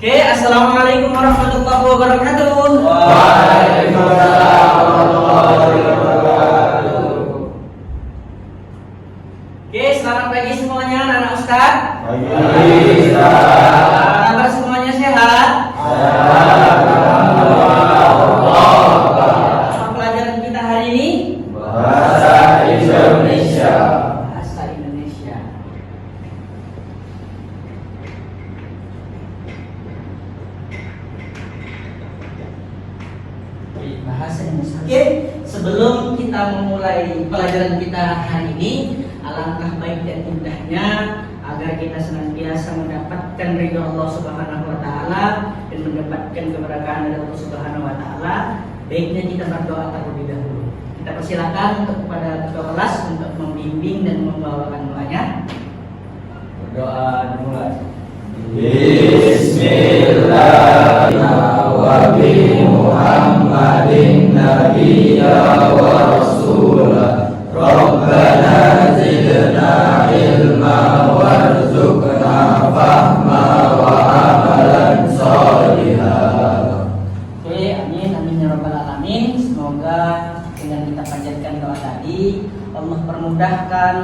Oke, assalamualaikum warahmatullahi wabarakatuh. Waalaikumsalam warahmatullahi wabarakatuh. Oke, selamat pagi semuanya, anak Ustadz. Pagi. Kabar semuanya sehat? Apa pelajaran kita hari ini? Bahasa Indonesia. Bahasa Indonesia. Oke, bahasa Indonesia. Oke, sebelum kita memulai pelajaran kita hari ini, alangkah baik dan indahnya agar kita senantiasa mendapatkan ridho Allah Subhanahu wa taala dan mendapatkan keberkahan dari Allah Subhanahu wa taala. Baiknya kita berdoa terlebih dahulu. Kita persilakan untuk kepada ketua kelas untuk membimbing dan membawakan doanya. Berdoa dimulai. Bismillahirrahmanirrahim. Muhammadin nabiyya wa rasulah. Rabbana zidna ilma warzuqna fahma wa amalan sholihan. Oke, amin amin ya rabbal alamin. Semoga dengan kita panjatkan doa tadi Allah permudahkan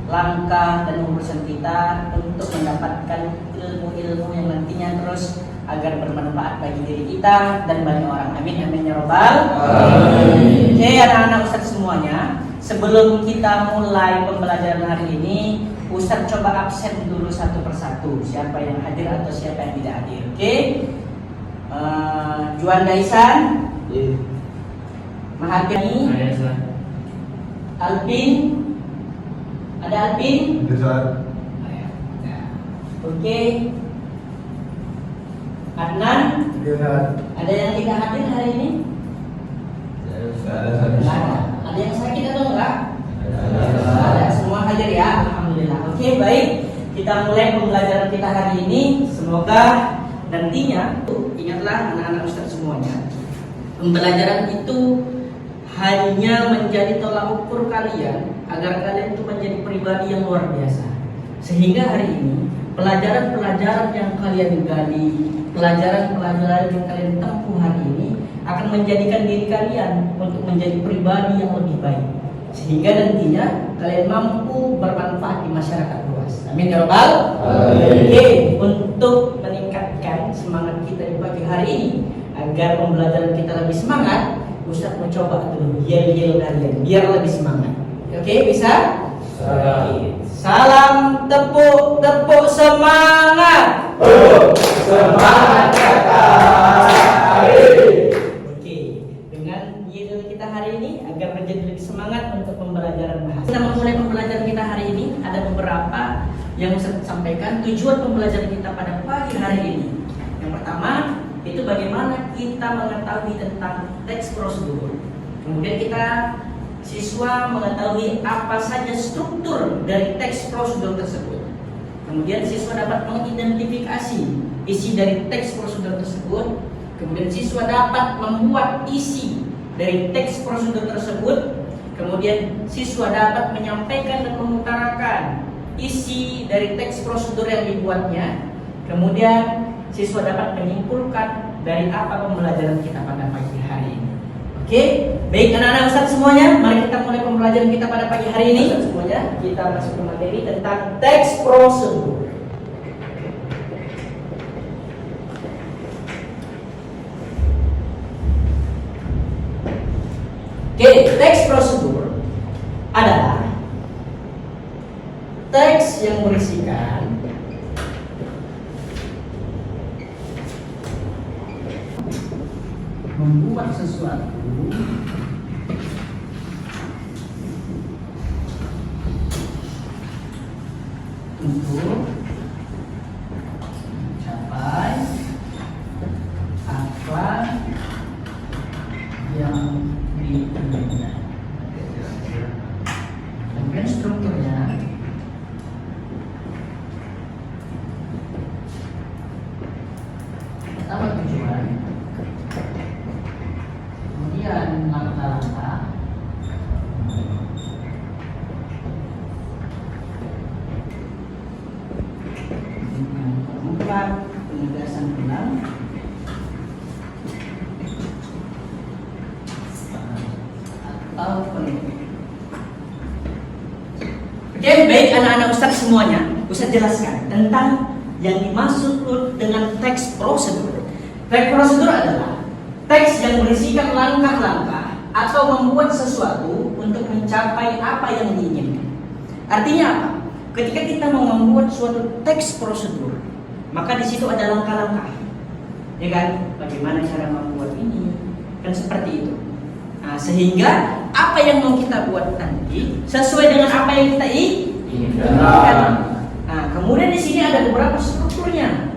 langkah dan urusan kita untuk mendapatkan ilmu-ilmu yang nantinya terus agar bermanfaat bagi diri kita dan banyak orang. Amin amin ya rabbal alamin. Oke, anak-anak Ustadz semuanya, sebelum kita mulai pembelajaran hari ini, Ustadz coba absen dulu satu persatu. Siapa yang hadir atau siapa yang tidak hadir. Oke, Juan Daisan, Mahardani, Alvin, ada Alvin? Oke, Adnan, ada yang tidak hadir hari ini? Ada yang sakit atau enggak? Ada, semua hadir ya, alhamdulillah. Oke, baik. Kita mulai pembelajaran kita hari ini. Semoga nantinya, ingatlah anak-anak Ustadz semuanya, pembelajaran itu hanya menjadi tolak ukur kalian agar kalian itu menjadi pribadi yang luar biasa. Sehingga hari ini pelajaran-pelajaran yang kalian gali, pelajaran-pelajaran yang kalian tempuh hari ini akan menjadikan diri kalian untuk menjadi pribadi yang lebih baik, sehingga nantinya kalian mampu bermanfaat di masyarakat luas. Amin ya rabbal alamin. Oke, untuk meningkatkan semangat kita di pagi hari ini agar pembelajaran kita lebih semangat, Ustadz mau coba dulu yel-yel kalian biar lebih semangat. Oke, bisa? Salam tepuk semangat. Semangat kata. Oke, dengan yel kita hari ini agar menjadi lebih semangat untuk pembelajaran bahasa. Kita memulai pembelajaran kita hari ini, ada beberapa yang saya sampaikan tujuan pembelajaran kita pada pagi hari ini. Yang pertama, itu bagaimana kita mengetahui tentang teks prosedur. Kemudian siswa mengetahui apa saja struktur dari teks prosedur tersebut. Kemudian siswa dapat mengidentifikasi isi dari teks prosedur tersebut. Kemudian siswa dapat membuat isi dari teks prosedur tersebut. Kemudian siswa dapat menyampaikan dan mengutarakan isi dari teks prosedur yang dibuatnya. Kemudian siswa dapat menyimpulkan dari apa pembelajaran kita pada pagi hari ini. Oke, baik anak-anak Ustadz semuanya, mari kita mulai pembelajaran kita pada pagi hari ini. Ustadz semuanya, kita masuk ke materi tentang teks prosedur. Oke, teks prosedur adalah teks yang berisikan membuat sesuatu untuk mencapai apa yang diinginkan. Kemudian strukturnya pertama tujuan, kemudian langkah-langkah, keempat penegasan ulang. Oke, baik anak-anak Ustadz semuanya, Ustadz jelaskan tentang yang dimaksud dengan teks prosedur. Teks prosedur adalah teks yang berisikan langkah-langkah atau membuat sesuatu untuk mencapai apa yang diinginkan. Artinya apa? Ketika kita mau membuat suatu teks prosedur, maka di situ ada langkah-langkah, ya kan? Bagaimana cara membuat ini? Kan seperti itu. Nah, sehingga apa yang mau kita buat nanti sesuai dengan apa yang kita inginkan. Nah, kemudian di sini ada beberapa strukturnya.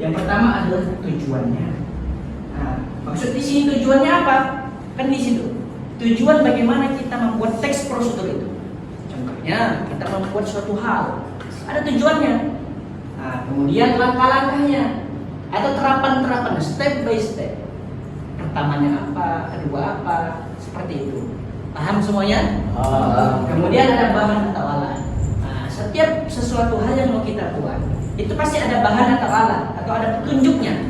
Yang pertama adalah tujuannya. Nah, maksud di sini tujuannya apa? Kan di situ. Tujuan bagaimana kita membuat teks prosedur itu. Contohnya, kita membuat suatu hal. Ada tujuannya. Nah, kemudian langkah-langkahnya atau terapan-terapan step by step. Pertamanya apa, kedua apa, seperti itu. Paham semuanya? Kemudian ada bahan atau alat. Nah, setiap sesuatu hal yang mau kita buat, itu pasti ada bahan atau alat atau ada petunjuknya.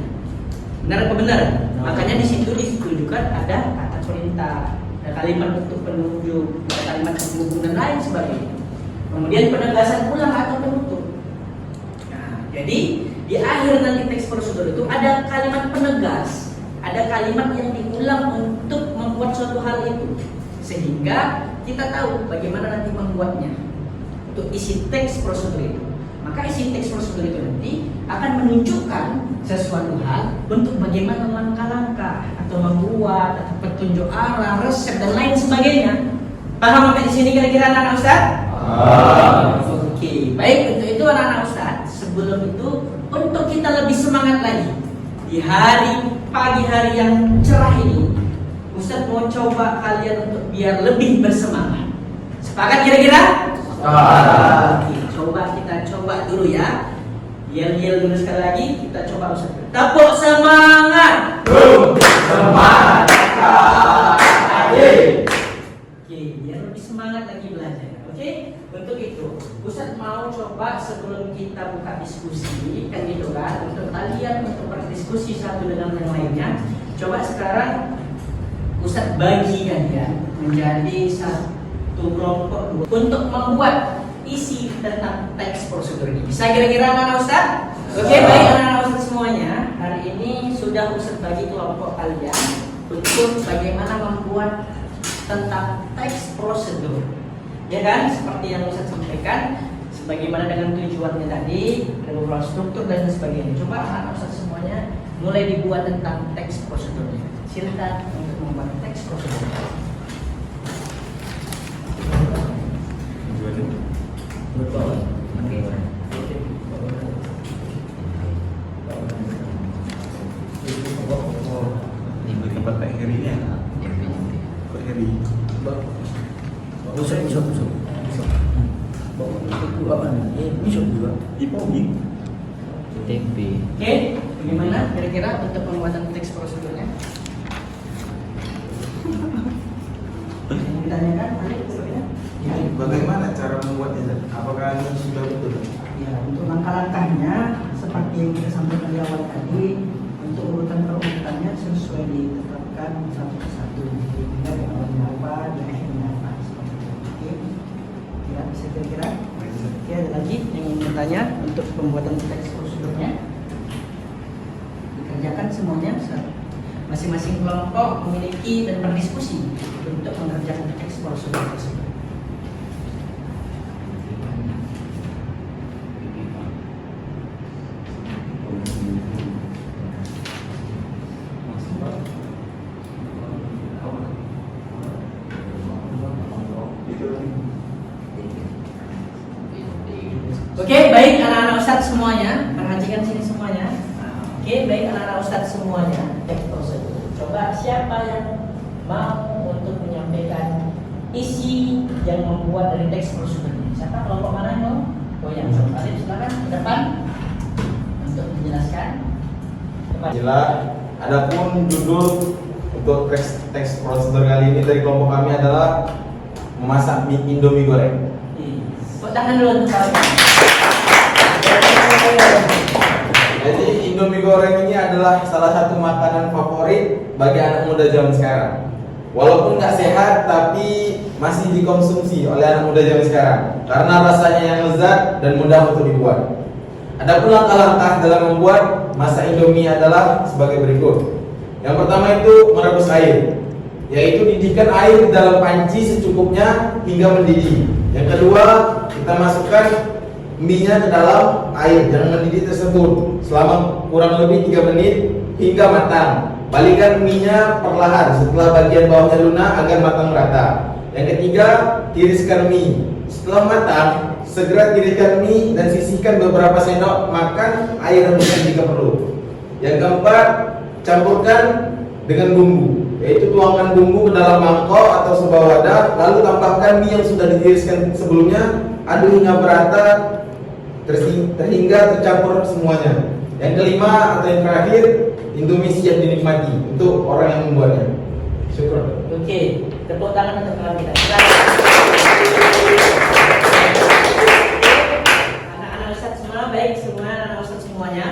Benar apa benar? Makanya di situ ditunjukkan ada kata perintah, ada kalimat untuk penunjuk, ada kalimat penghubung dan lain sebagainya. Kemudian penegasan ulang atau penutup. Nah, jadi di akhir nanti teks prosedur itu ada kalimat penegas, ada kalimat yang diulang untuk membuat suatu hal itu, sehingga kita tahu bagaimana nanti membuatnya untuk isi teks prosedur itu. Maka isi teks prosedur itu nanti akan menunjukkan sesuatu hal untuk bagaimana langkah-langkah atau membuat atau petunjuk arah, resep dan lain sebagainya. Paham sampai di sini kira-kira anak-anak Ustaz? Oke, baik, untuk itu anak-anak Ustaz, sebelum itu untuk kita lebih semangat lagi di pagi hari yang cerah ini, Ustaz mau coba kalian untuk biar lebih bersemangat. Sepakat kira-kira? Oke, kita coba dulu ya. Yel-yel dulu sekali lagi, kita coba Ustaz. Tepuk semangat. Semangat. Oke, biar lebih semangat lagi belajar. Oke, untuk itu Ustaz mau coba sebelum kita buka diskusi, kan gitu kan, untuk kalian untuk berdiskusi satu dengan yang lainnya. Coba sekarang Ustaz bagi kalian menjadi satu kelompok untuk membuat isi tentang teks prosedur ini. Bisa kira-kira anak-anak Ustaz? Oke, baik anak-anak Ustaz semuanya. Hari ini sudah Ustaz bagi kelompok kalian untuk bagaimana membuat tentang teks prosedur. Ya kan? Seperti yang Ustaz sampaikan, sebagaimana dengan tujuannya tadi, ada beberapa struktur dan sebagainya. Coba anak-anak Ustaz semuanya mulai dibuat tentang teks prosedurnya. Silakan untuk membuat teks prosedur. Tempat Pak Heri ini ya? Pak Heri. Usap. Bisa juga. Ipogi. Oke, bagaimana kira-kira untuk pembuatan teks prosedurnya? Yang ditanyakan, Ya, bagaimana cara membuatnya? Apakah ini sudah betul? ya, untuk langkah-langkahnya seperti yang kita sampaikan di awal tadi, untuk urutan-urutannya sesuai ditetapkan satu persatu. Hingga di awalnya apa, di akhirnya apa, seperti itu. Oke, bisa kira-kira? Oke, ada lagi yang ingin bertanya untuk pembuatan teks prosedurnya? Dikerjakan semuanya, masing-masing kelompok memiliki dan berdiskusi untuk mengerjakan teks prosedur tersebut. Oke, baik anak-anak Ustadz semuanya, perhatikan sini semuanya. Oke, baik anak-anak Ustadz semuanya. Coba siapa yang mau untuk menyampaikan isi yang membuat dari teks prosedurnya? Siapa, kelompok mana yang mau? Oh yang Alif, silakan ke depan untuk menjelaskan. Jelas. Adapun judul untuk teks prosedur kali ini dari kelompok kami adalah memasak mie Indomie goreng. Kok tangan dulu untuk kalian. Jadi Indomie goreng ini adalah salah satu makanan favorit bagi anak muda zaman sekarang. Walaupun nggak sehat, tapi masih dikonsumsi oleh anak muda zaman sekarang karena rasanya yang lezat dan mudah untuk dibuat. Adapun langkah-langkah dalam membuat masak Indomie adalah sebagai berikut. Yang pertama itu merebus air, yaitu didihkan air di dalam panci secukupnya hingga mendidih. Yang kedua, kita masukkan mie-nya ke dalam air yang mendidih tersebut selama kurang lebih 3 menit hingga matang. Balikan mie-nya perlahan setelah bagian bawahnya lunak agar matang merata. Yang ketiga, tiriskan mie. Setelah matang, segera tiriskan mie dan sisihkan beberapa sendok makan air rebusan jika perlu. Yang keempat, campurkan dengan bumbu, yaitu tuangkan bumbu ke dalam mangkok atau sebuah wadah, lalu tambahkan mie yang sudah ditiriskan sebelumnya, aduk hingga merata terhingga tercampur semuanya. Yang kelima atau yang terakhir, Indomie siap dinikmati untuk orang yang membuatnya. Syukur. Oke, tepuk tangan untuk kawan kita. Anak-anak Ustadz semua, baik semua anak Ustadz semuanya.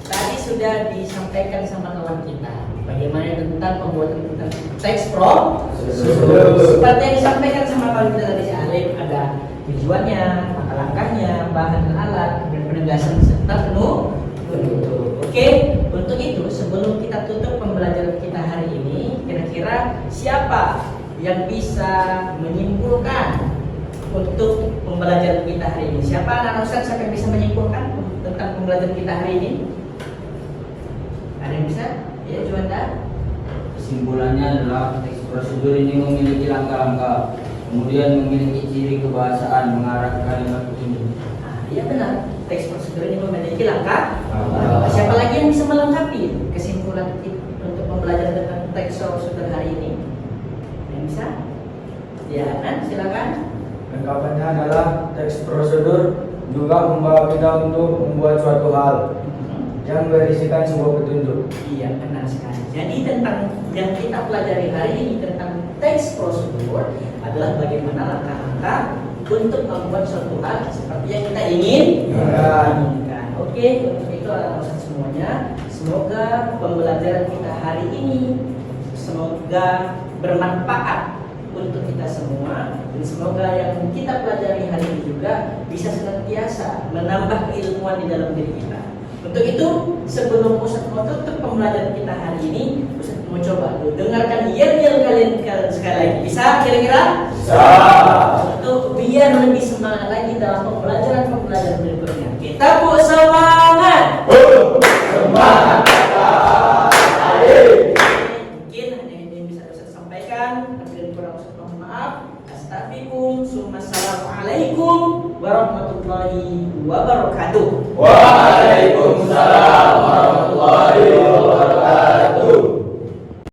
Tadi sudah disampaikan sama kawan kita bagaimana tentang pembuatan tentang teks pro. Seperti yang disampaikan sama kawan kita tadi si Alif, ada tujuannya, langkah-langkahnya, bahan dan alat, dan penegasan serta penutup. Oke, untuk itu sebelum kita tutup pembelajaran kita hari ini, kira-kira siapa yang bisa menyimpulkan untuk pembelajaran kita hari ini? Siapa anak Ustadz, siapa yang bisa menyimpulkan tentang pembelajaran kita hari ini? Ada yang bisa? Ya, Juanda. Kesimpulannya adalah teks prosedur ini memiliki langkah-langkah, kemudian memiliki ciri kebahasaan mengarah ke kalimat petunjuk. Iya benar, teks prosedur ini memiliki langkah. Siapa lagi yang bisa melengkapi kesimpulan untuk pembelajaran tentang teks prosedur hari ini? Yang bisa? Ya, kan? Silakan. Lengkapannya adalah teks prosedur juga membawa kita untuk membuat suatu hal yang berisikan sebuah petunjuk. Iya, benar sekali. Jadi tentang yang kita pelajari hari ini tentang teks prosedur adalah bagaimana langkah-langkah untuk membuat suatu hal seperti yang kita inginkan. Oke, untuk itu anak-anak semuanya, semoga pembelajaran kita hari ini semoga bermanfaat untuk kita semua, dan semoga yang kita pelajari hari ini juga bisa senantiasa menambah keilmuan di dalam diri kita. Untuk itu, sebelum Ustaz mau tutup pembelajaran kita hari ini, Ustaz mau coba dulu dengarkan yel-yel kalian sekali lagi. Bisa kira-kira? Bisa. Untuk biar lebih semangat lagi dalam pembelajaran berikutnya. Kita buat semangat. Semangat. Mungkin hanya ini yang bisa Ustaz sampaikan. Tapi kurang Ustaz mohon maaf. Astagfirullahaladzim. Assalamualaikum warahmatullahi wabarakatuh.